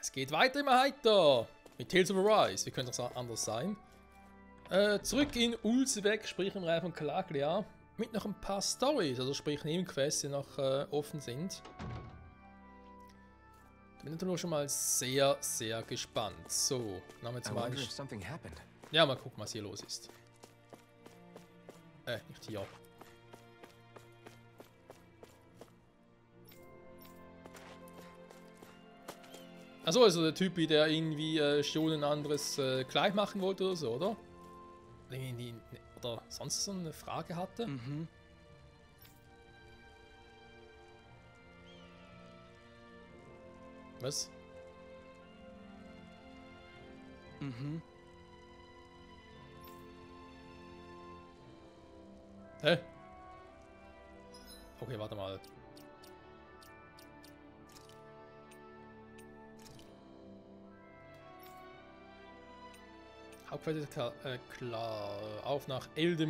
Es geht weiter immer heiter. Mit Tales of Arise. Wie könnte es auch anders sein? Zurück in Ulzebek, sprich im Reich von Calaglia. Mit noch ein paar Storys, also sprich Nebenquests, die noch offen sind. Da bin ich natürlich schon mal sehr, sehr gespannt. So, dann haben wir zum Beispiel... Ja, mal gucken, was hier los ist. Nicht hier. Achso, also der Typ, der irgendwie schon ein anderes Kleid machen wollte oder so, oder? Oder sonst so eine Frage hatte. Mhm. Was? Mhm. Hä? Okay, warte mal. Hauptquartier klar. Auf nach Elde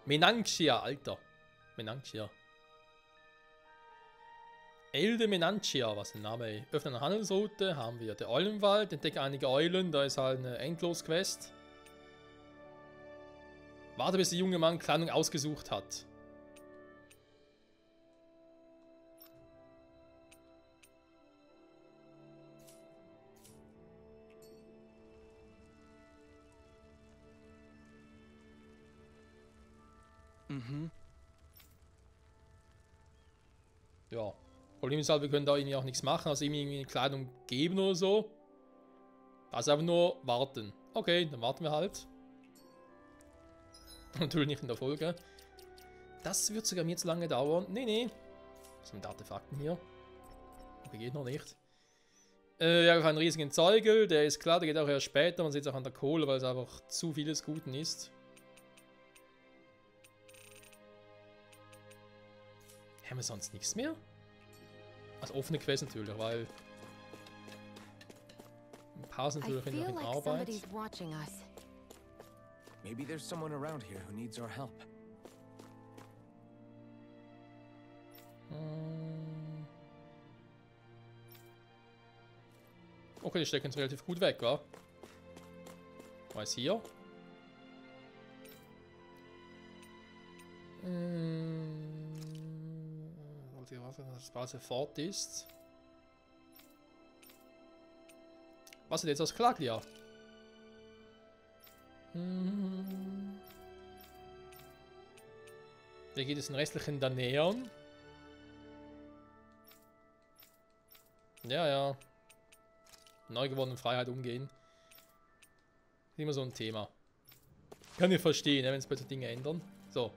Menanchia, Alter. Menanchia. Elde Menanchia, was ein Name, ey. Öffne eine Handelsroute, haben wir der Eulenwald, entdecke einige Eulen, da ist halt eine Endlos-Quest. Warte, bis der junge Mann Kleidung ausgesucht hat. Mhm. Ja. Problem ist halt, wir können da irgendwie auch nichts machen, also ihm irgendwie Kleidung geben oder so. Also einfach nur warten. Okay, dann warten wir halt. Natürlich nicht in der Folge. Das wird sogar mir zu lange dauern. Nee, nee. Was sind mit Artefakten hier? Okay, geht noch nicht. Ja, wir haben einen riesigen Zeugel. Der ist klar, der geht auch erst später. Man sieht es auch an der Kohle, weil es einfach zu vieles Guten ist. Haben wir sonst nichts mehr? Also offene Quests natürlich, weil ein paar sind natürlich noch in Arbeit. Maybe there's someone around here who needs our help. Okay, die stecken uns relativ gut weg, wa? Was ist hier? Das Base fort ist. Was ist jetzt aus Calaglia? Wie geht es den restlichen da nähern? Ja, ja. Neu gewonnene Freiheit umgehen. Ist immer so ein Thema. Kann ich verstehen, wenn es plötzlich Dinge ändern. So.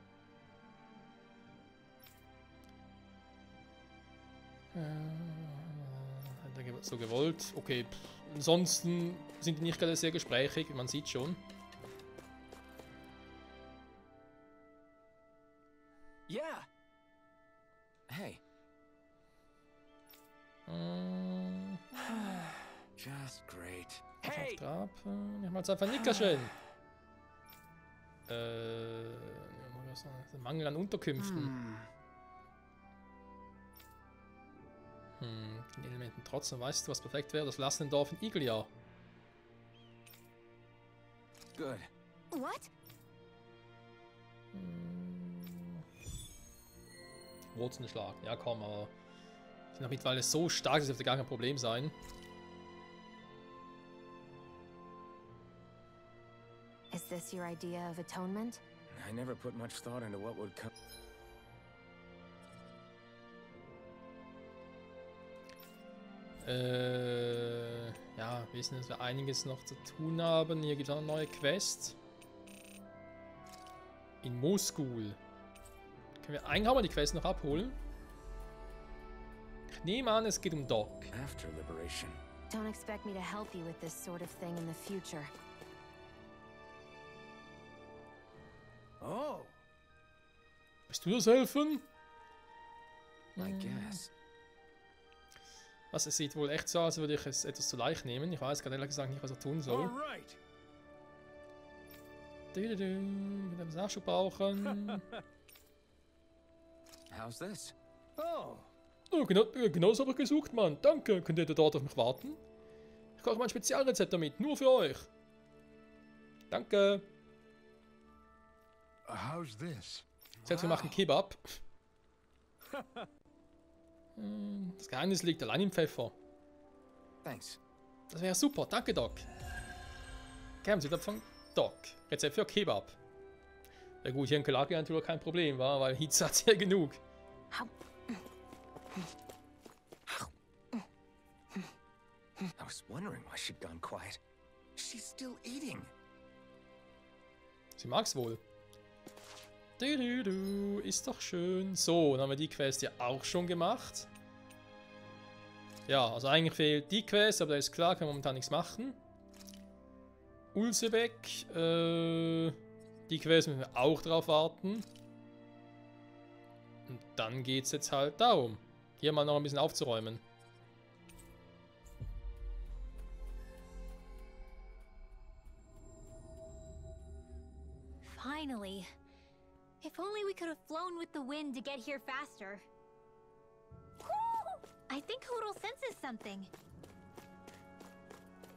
So gewollt. Okay. Ansonsten sind die nicht gerade sehr gesprächig, man sieht schon. Yeah. Hey. Just great. Hey. Ich mach jetzt einfach ein Nickerchen. Mangel an Unterkünften. Den Elementen trotzdem, weißt du, was perfekt wäre? Das Lassendorf in Iglia. Good. What? Wurzelschlag. Ja, komm, aber die sind noch mittlerweile so stark, das dürfte gar kein Problem sein. Is this your idea of atonement? I never put much thought into what would come. Ja, wir wissen, dass wir einiges noch zu tun haben. Hier gibt es auch eine neue Quest. In Moskul. Können wir eigentlich auch mal die Quest noch abholen? Ich nehme an, es geht um Doc. After liberation. Don't expect me to help you with this sort of thing in the future. Oh. Willst du das helfen? I guess. Was, es sieht wohl echt so aus, als würde ich es etwas zu leicht nehmen. Ich weiß gerade ehrlich gesagt nicht, was er tun soll. Alright. Ich würde das Nachschub brauchen. How's this? Oh, Oh, genau so habe ich gesucht, Mann. Danke. Könnt ihr dort auf mich warten? Ich koche mein Spezialrezept damit. Nur für euch. Danke. How's this? Selbst wir machen Kebab. Das Geheimnis liegt allein im Pfeffer. Thanks. Das wäre super. Danke, Doc. Geheimrezept von Doc. Rezept für Kebab. Ja gut, hier in Kalaki natürlich kein Problem, war, weil Hitze hat ja genug. I was wondering why she'd gone quiet. She's still eating. Sie mag's wohl. Ist doch schön. So, dann haben wir die Quest ja auch schon gemacht. Ja, also eigentlich fehlt die Quest, aber da ist klar, können wir momentan nichts machen. Ulsebeck, die Quest müssen wir auch drauf warten. Und dann geht's jetzt halt darum, hier mal noch ein bisschen aufzuräumen. Finally. If only we could have flown with the wind to get here faster. Woo! I think Hoodle senses something.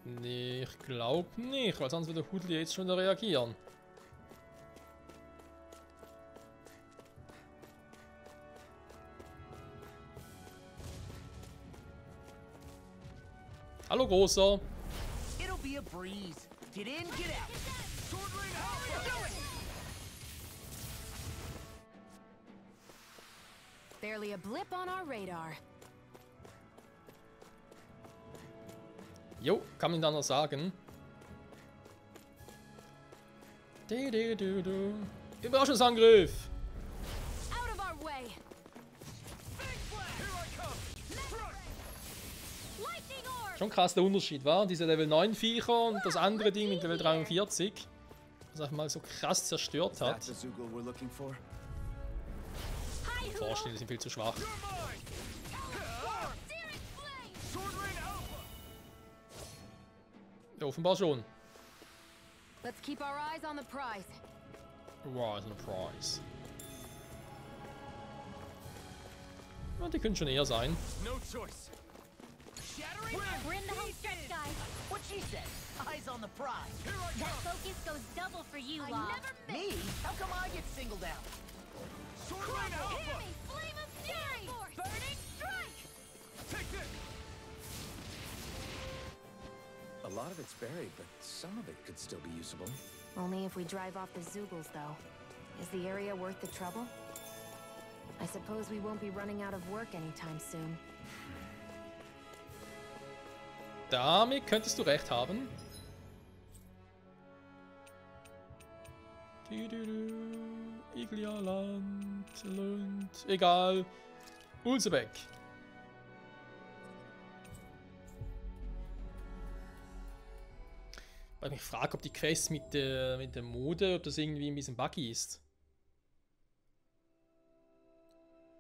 Nee, ich glaube nicht, weil sonst würde Hudel jetzt schon reagieren. Hallo, Großer. It'll be a breeze. Get in, get out. Sword Ring Alpha! Do it! Barely a blip on our radar. Jo, kann man dann noch sagen. Überraschungsangriff. Out of our way. Lightning Orb! Schon krass der Unterschied, war diese Level 9 Viecher und das andere Ding mit Level 43. Das einfach mal so krass zerstört Is that hat. the Zugel we're looking for? Hi, Hoodle! Vorstellen, die sind viel zu schwach. Searing Flame! Sword Ring Alpha! Ja, offenbar schon. Let's keep our eyes on the prize. Rise and Prize. Ja, die können schon eher sein. No choice. Shattering? We're in the home stretch, guys. What she said. Eyes on the prize. Here I That come. focus goes double for you, I Law. never me? How come I get singled out? Sword Ring Alpha! Hear me! Flame of Fury! Burning Strike! Take this! A lot of it's buried, but some of it could still be usable. Only if we drive off the Zugals, though. Is the area worth the trouble? I suppose we won't be running out of work anytime soon. Damit könntest du recht haben. Iglialand, Lund, egal. Ulsebeck. Weil ich mich frage, ob die Quest mit der Mode, ob das irgendwie ein bisschen buggy ist.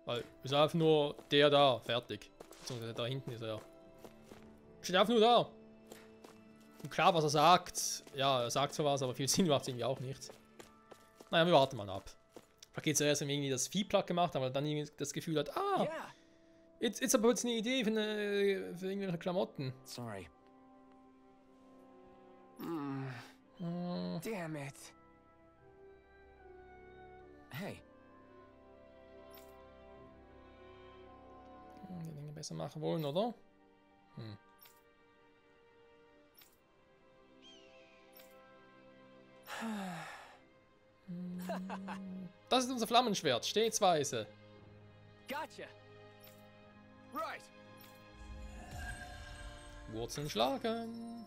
Weil, es ist einfach nur der da, fertig. Beziehungsweise da hinten ist er. Steht einfach nur da. Und klar, was er sagt. Ja, er sagt zwar was, aber viel Sinn macht es irgendwie auch nicht. Naja, wir warten mal ab. Vielleicht geht es ja erst, wenn wir irgendwie das Viehplatt gemacht haben, aber dann irgendwie das Gefühl hat, ah, Yeah. jetzt aber jetzt eine Idee für irgendwelche Klamotten. Sorry. Damn it. Hey, Die Dinge besser machen wollen, oder? Das ist unser Flammenschwert, stetsweise. Gotcha. Right. Wurzeln schlagen.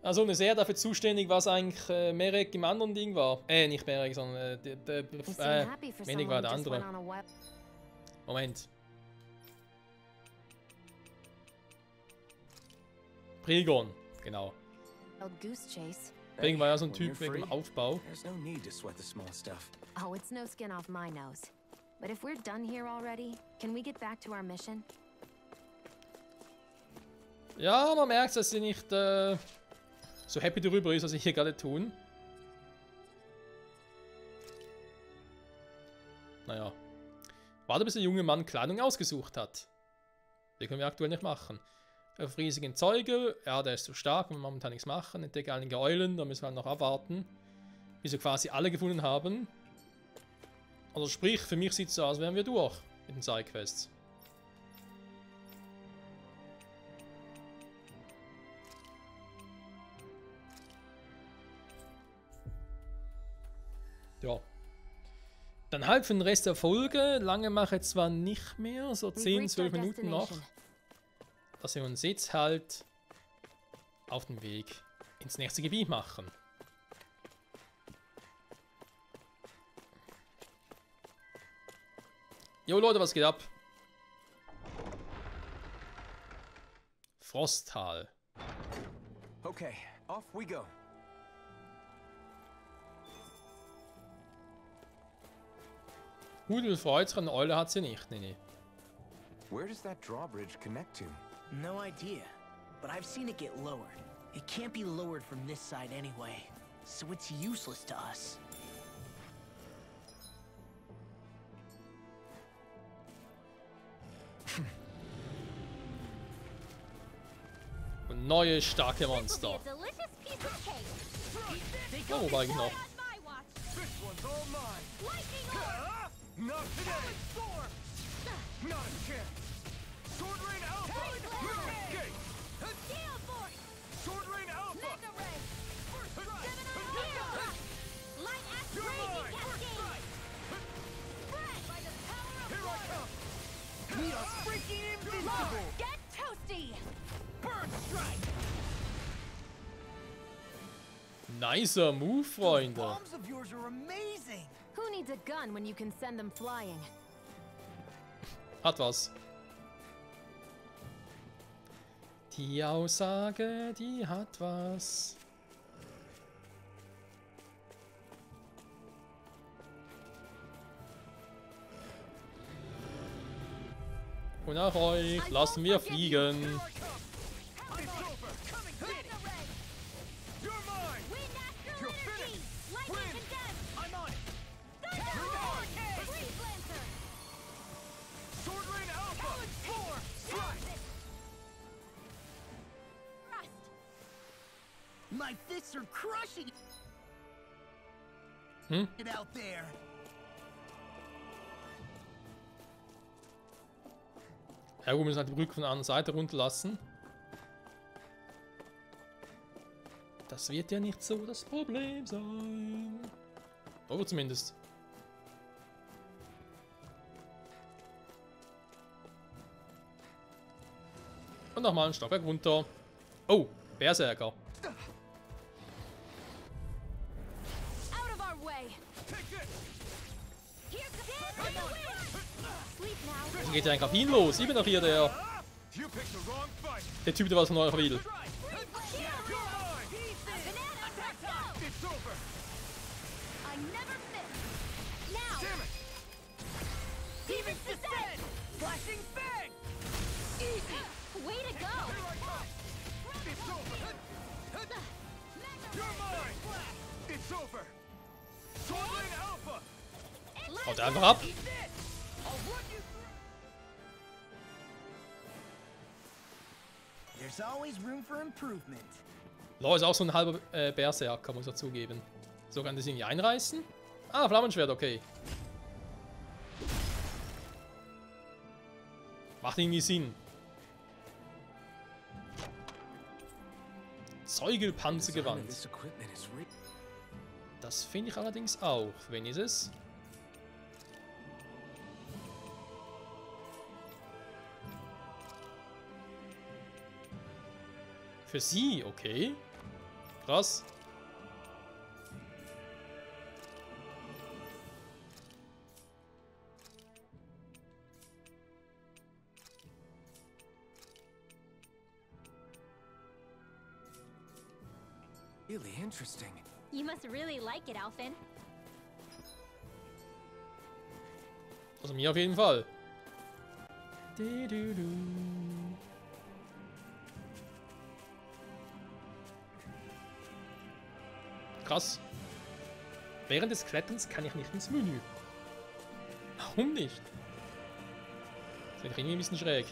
Also eine sehr dafür zuständig, was eigentlich Merek im anderen Ding war. Nicht Merek, sondern You seem happy for Menig someone war who der just went andere. on a wild Moment. Prigon, genau. goose chase. Prigon war ja so ein when Typ you're wegen dem free, Aufbau. there's no need to sweat the small stuff. Oh, it's no skin off my nose. But if we're done here already, can we get back to our mission? Ja, man merkt, dass sie nicht so happy darüber ist, was sie hier gerade tun. Naja. Warte, bis der junge Mann Kleidung ausgesucht hat. Das können wir aktuell nicht machen. Auf riesigen Zeuge, ja, der ist zu stark, wir momentan nichts machen. Entdecke einige Eulen, da müssen wir halt noch abwarten. Bis wir quasi alle gefunden haben. Also sprich, für mich sieht es so aus, als wären wir durch mit den Sidequests. Ja. Dann halt für den Rest der Folge. Lange mache ich zwar nicht mehr, so 10, 12 Minuten noch. Dass wir uns jetzt halt auf den Weg ins nächste Gebiet machen. Jo Leute, was geht ab? Frosttal. Okay, off we go. Hudel freut sich, eine Eule hat sie nicht, nee. Where does that drawbridge connect to? No idea, but I've seen it get lowered. It can't be lowered from this side anyway, so it's useless to us. Und neue starke Monster. Oh, wobei ich noch. This one's all mine. Not today. Not a chance. Sword Rain Alpha. Gate. Sword Rain Alpha. You're mine. Here I come. We are freaking invincible! Get toasty! Burn strike! Nicer Move, Freunde. Bombs of yours are amazing! Who needs a gun when you can send them flying? Hat was. Die Aussage, die hat was. Und nach euch lassen wir fliegen. It's over. You're mine. You're finished. Win. I'm on it! Sword Rain Alpha. Strike. My fists are crushing it out there! Ja, wir müssen halt die Brücke von der anderen Seite runterlassen. Das wird ja nicht so das Problem sein. Aber zumindest. Und nochmal ein Stockwerk runter. Oh, Berserker. Out of our way! Sleep now. Wo geht der eigentlich auf ihn los? Ich bin doch hier der You picked the wrong fight. Typ, der was von euch will. You're mine. It's over. I never miss! Now! Damn it. Demons descend! Flashing fang! Easy! Way to go! Here I come. It's over. You're mine. It's over. Sword Rain Alpha. Haut einfach ab. Eat this! I'll run you through! There's always room for improvement. Law ist auch so ein halber Berserker, muss er zugeben. So kann das irgendwie einreißen. Ah, Flammenschwert, okay. Macht irgendwie Sinn. Zeugelpanzergewand. This equipment is real. Das finde ich allerdings auch. Wen ist es? Für sie, okay. Krass. Really interesting. You must really like it, Alphen. Also mir auf jeden Fall. Du. Krass. Während des Kletterns kann ich nicht ins Menü. Warum nicht? Das ist irgendwie ein bisschen schräg.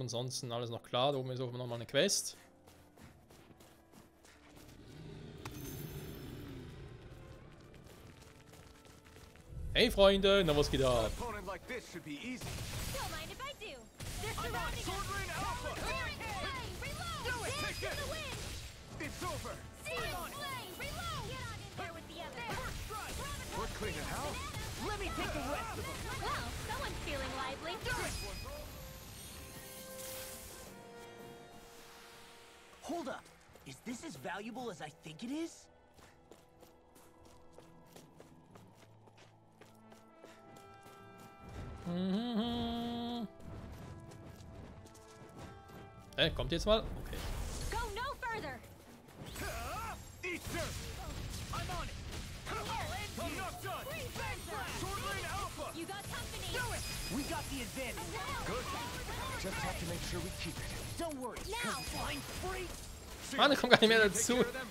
Ansonsten alles noch klar. Da oben ist auch noch mal eine Quest. Hey Freunde, na was geht An ab? opponent like this should be easy. Don't mind if I do. They're I'm on surrounding Sword us. Rain Alpha! Clearing flame, reload. Do it, Dance take to it. the wind. It's over! Searing flame, reload. Get on in there with the others. We're cleaning house? Let me take the rest of them. Well, someone's feeling lively. Hold up. Is this as valuable as I think it is? Kommt jetzt mal? Okay. Go no further. Easter! I'm on it! I'm not done! Sword Rain Alpha! You got company. We got the advantage. Good. Just have to make sure we keep it. Don't worry, Now. flying free. Mann, ich komme gar nicht mehr Take dazu, care of them.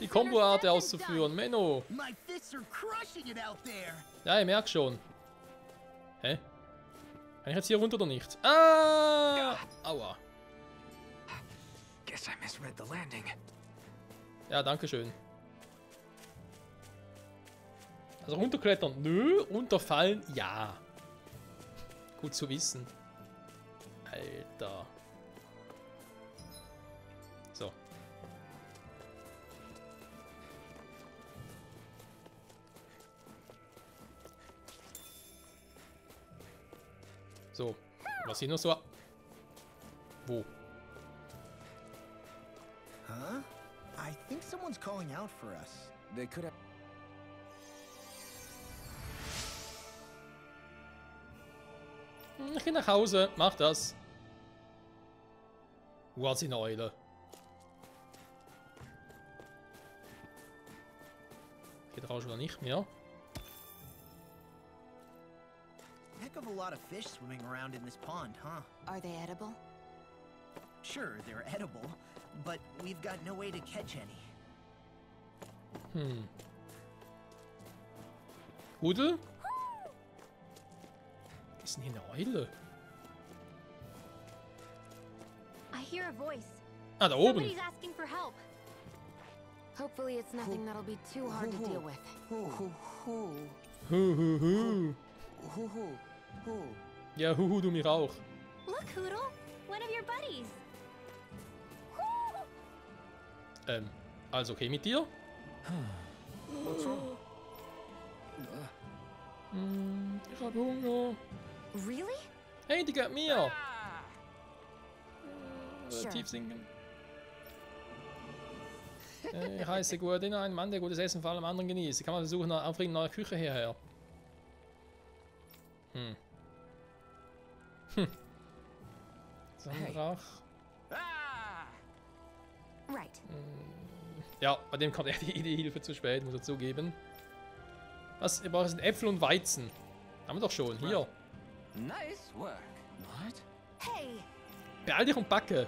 die Komboarte auszuführen. Menno. My fists are crushing it out there. Ja, ich merke schon. Hä? Kann ich jetzt hier runter oder nicht? Ah! Aua. Guess I misread the landing. Ja, danke schön. Also runterklettern, nö. Runterfallen, ja. Gut zu wissen. Alter. So. So. Was hier noch so? Wo? Huh? I think someone's calling out for us. They could have. Ich geh nach Hause, mach das. Was in Eule. Geht raus oder nicht mehr? Heck of a lot of fish swimming around in this pond, huh? Are they edible? Sure, they're edible, but we've got no way to catch any. Rudel? Ist denn hier eine Eule? I hear a voice. Ah, da oben. Somebody's asking for help. Hopefully it's nothing that'll be too hard to deal with. Ja, huhu, du mir auch. Look, Hoodle. One of your buddies. Alles okay mit dir? Ich hab Hunger. Really? Hey, die gehört mir. Sure. Tief sinken. Ich heiße gut in ein Mann, der gutes Essen vor allem anderen genießt. Kann man versuchen, nach aufregend neue Küche hierher. Sandrach. Right. Ja, bei dem kommt echt die Hilfe zu spät, muss er zugeben. Was? Wir brauchen Äpfel und Weizen. Haben wir doch schon. Hier. Nice work. What? Hey! Beeil dich und backe.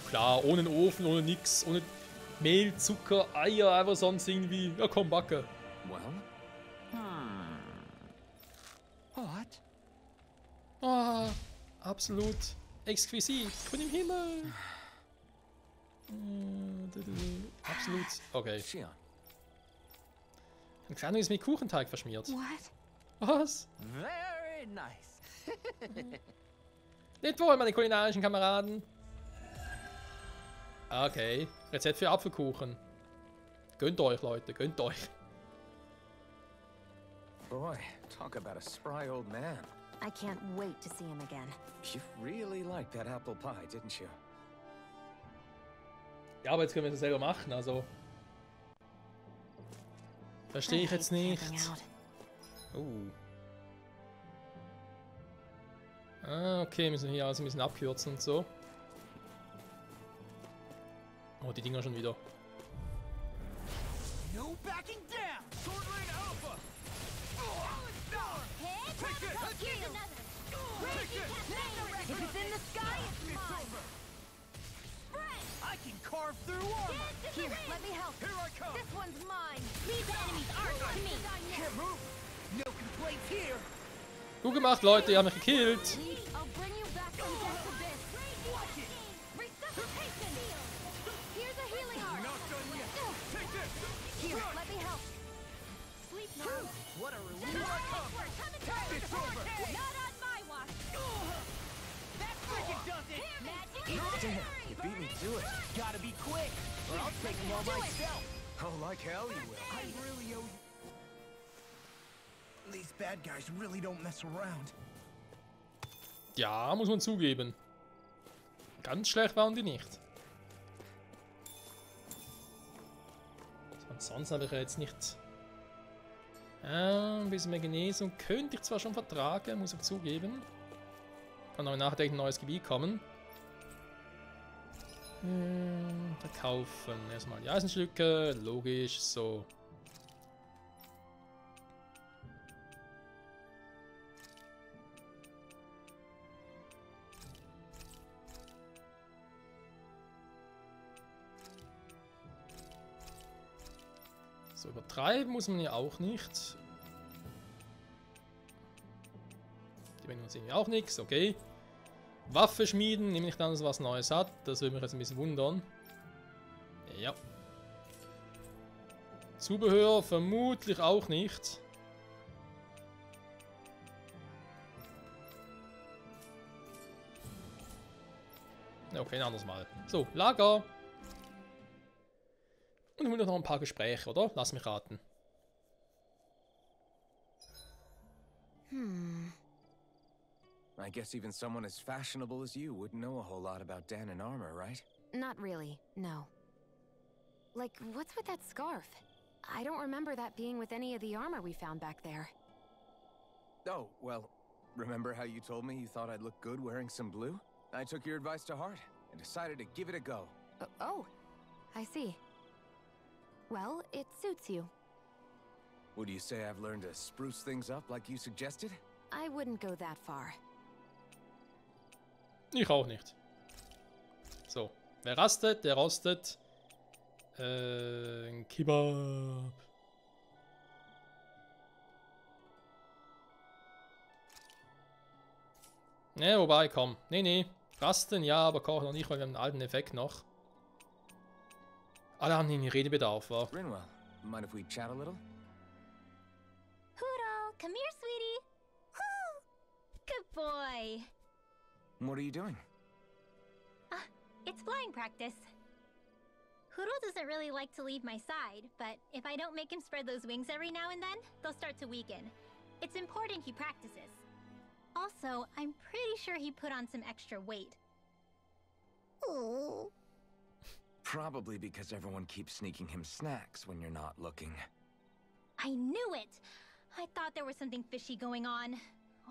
Klar, ohne einen Ofen, ohne nix, ohne Mehl, Zucker, Eier, einfach sonst irgendwie. Ja, komm, backe. Well? What? Ah, absolut exquisit. Ich bin im Himmel. Absolut. Okay. Shion. Ein Kleiner ist mit Kuchenteig verschmiert. What? Was? Very nice. Nicht wohl, meine kulinarischen Kameraden. Okay. Rezept für Apfelkuchen. Gönnt euch, Leute. Gönnt euch. Boy, talk about a spry old man. I can't wait to see him again. You really liked that apple pie, didn't you? Ja, aber jetzt können wir das selber machen, also. Verstehe ich jetzt nicht. Ah, okay, müssen wir hier also ein bisschen abkürzen und so. Oh, die Dinger schon wieder. No backing down. Sword Rain Alpha! Take it! Here's another. Take it! If it's in the sky, it's mine. I can carve through armor. Here, let me help. Here I come! This one's mine. Leave the enemy's armor to me. Can't move. No complaints here. Gut gemacht, Leute, ihr habt mich gekillt. I'll bring you back from death's abyss. Resuscitation! Here's a healing art. Not done yet. Take this. Here, let me help. Sleep now. What a relief. Here I come. It's over. Not on my watch. That freaking does it! Damn, you beat me to it. Gotta be quick, or I'll take them all myself. Oh, like hell you will. I really owe you. These bad guys really don't mess around. Ja, muss man zugeben. Ganz schlecht waren die nicht. Sonst habe ich ja jetzt nicht... ein bisschen mehr Genesung könnte ich zwar schon vertragen, muss ich zugeben. Kann aber nachher ein neues Gebiet kommen. Verkaufen. Erstmal die Eisenstücke. Logisch, so. So, übertreiben muss man ja auch nicht. Die bringen uns irgendwie auch nichts, okay. Waffe schmieden, nehme ich dann, dass es was Neues hat. Das würde mich jetzt ein bisschen wundern. Ja. Zubehör vermutlich auch nicht. Okay, ein anderes Mal. So, Lager. Und ich will noch ein paar Gespräche, oder? Lass mich raten. I guess even someone as fashionable as you wouldn't know a whole lot about Danon armor, right? Not really, no. Like, what's with that scarf? I don't remember that being with any of the armor we found back there. Oh, well, remember how you told me you thought I'd look good wearing some blue? I took your advice to heart and decided to give it a go. Oh, I see. Well, it suits you. Would you say I've learned to spruce things up like you suggested? I wouldn't go that far. Ich auch nicht. So, wer rastet, der rostet. Ein Kebab. Ne, wobei, komm. Nee. Rasten, ja, aber kochen noch nicht, weil wir haben einen alten Effekt noch. Alle haben irgendwie Redebedarf, wa? Rinwell, mind if we chat a little? Huro, come here, sweetie. Woo! Good boy. What are you doing? It's flying practice. Huro doesn't really like to leave my side, but if I don't make him spread those wings every now and then, they'll start to weaken. It's important he practices. Also, I'm pretty sure he put on some extra weight. Oh. Probably because everyone keeps sneaking him snacks when you're not looking. I knew it! I thought there was something fishy going on.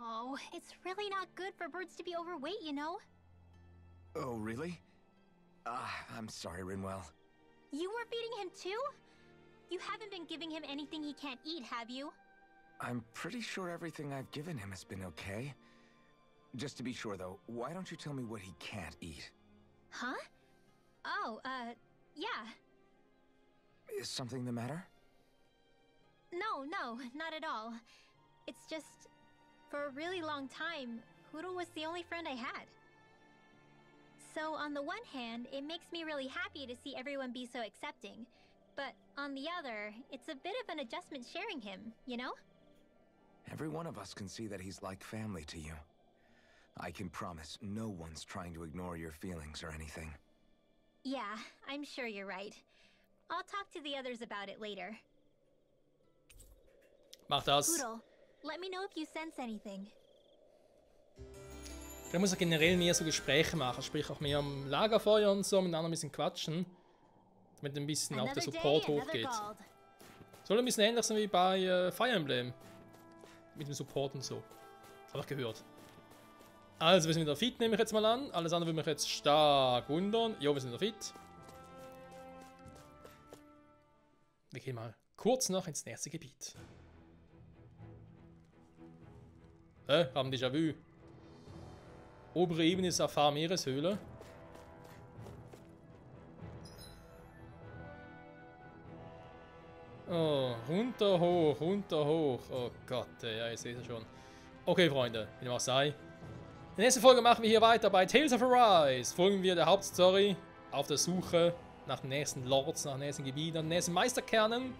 Oh, it's really not good for birds to be overweight, you know? Oh, really? I'm sorry, Rinwell. You were feeding him too? You haven't been giving him anything he can't eat, have you? I'm pretty sure everything I've given him has been okay. Just to be sure, though, why don't you tell me what he can't eat? Huh? Oh, yeah. Is something the matter? No, not at all. It's just, for a really long time, Huro was the only friend I had. So on the one hand, it makes me really happy to see everyone be so accepting. But on the other, it's a bit of an adjustment sharing him, you know? Every one of us can see that he's like family to you. I can promise no one's trying to ignore your feelings or anything. Yeah, I'm sure you're right. I'll talk to the others about it later. Mach das. Huro, let me know if you sense anything. Da muss er generell mehr so Gespräche machen, sprich auch mehr am Lagerfeuer und so, miteinander ein bisschen quatschen. Damit ein bisschen auch der Support hochgeht. Soll ein bisschen ähnlich sein wie bei Fire Emblem. Mit dem Support und so. Das habe ich gehört. Also, wir sind wieder fit, nehme ich jetzt mal an. Alles andere würde mich jetzt stark wundern. Jo, wir sind wieder fit. Wir gehen mal kurz noch ins nächste Gebiet. Haben Déjà-vu. Obere Ebene Safar Meereshöhle. Oh, runter, hoch. Oh Gott, ja, ich sehe es schon. Okay, Freunde, wie dem auch sei. In der nächsten Folge machen wir hier weiter bei Tales of Arise. Folgen wir der Hauptstory auf der Suche nach den nächsten Lords, nach den nächsten Gebieten, nach den nächsten Meisterkernen,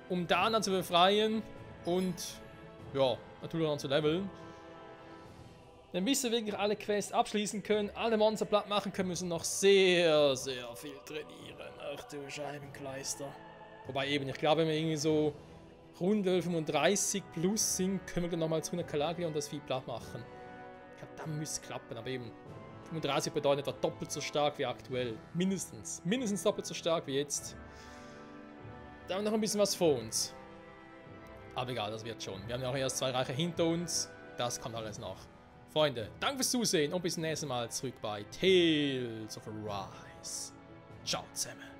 um Dana zu befreien und, ja, natürlich dann zu leveln. Denn bis wir wirklich alle Quests abschließen können, alle Monster platt machen können, müssen noch sehr, sehr viel trainieren. Ach du Scheibenkleister. Wobei eben, ich glaube, wenn wir irgendwie so rund Level 35 plus sind, können wir dann nochmal zu 100 Kalagli und das Vieh platt machen. Ich glaube, dann müsste es klappen, aber eben 35 bedeutet etwa doppelt so stark wie aktuell. Mindestens. Mindestens doppelt so stark wie jetzt. Da haben wir noch ein bisschen was vor uns. Aber egal, das wird schon. Wir haben ja auch erst 2 Reiche hinter uns. Das kommt alles noch. Freunde, danke fürs Zusehen und bis zum nächsten Mal zurück bei Tales of Arise. Ciao zusammen.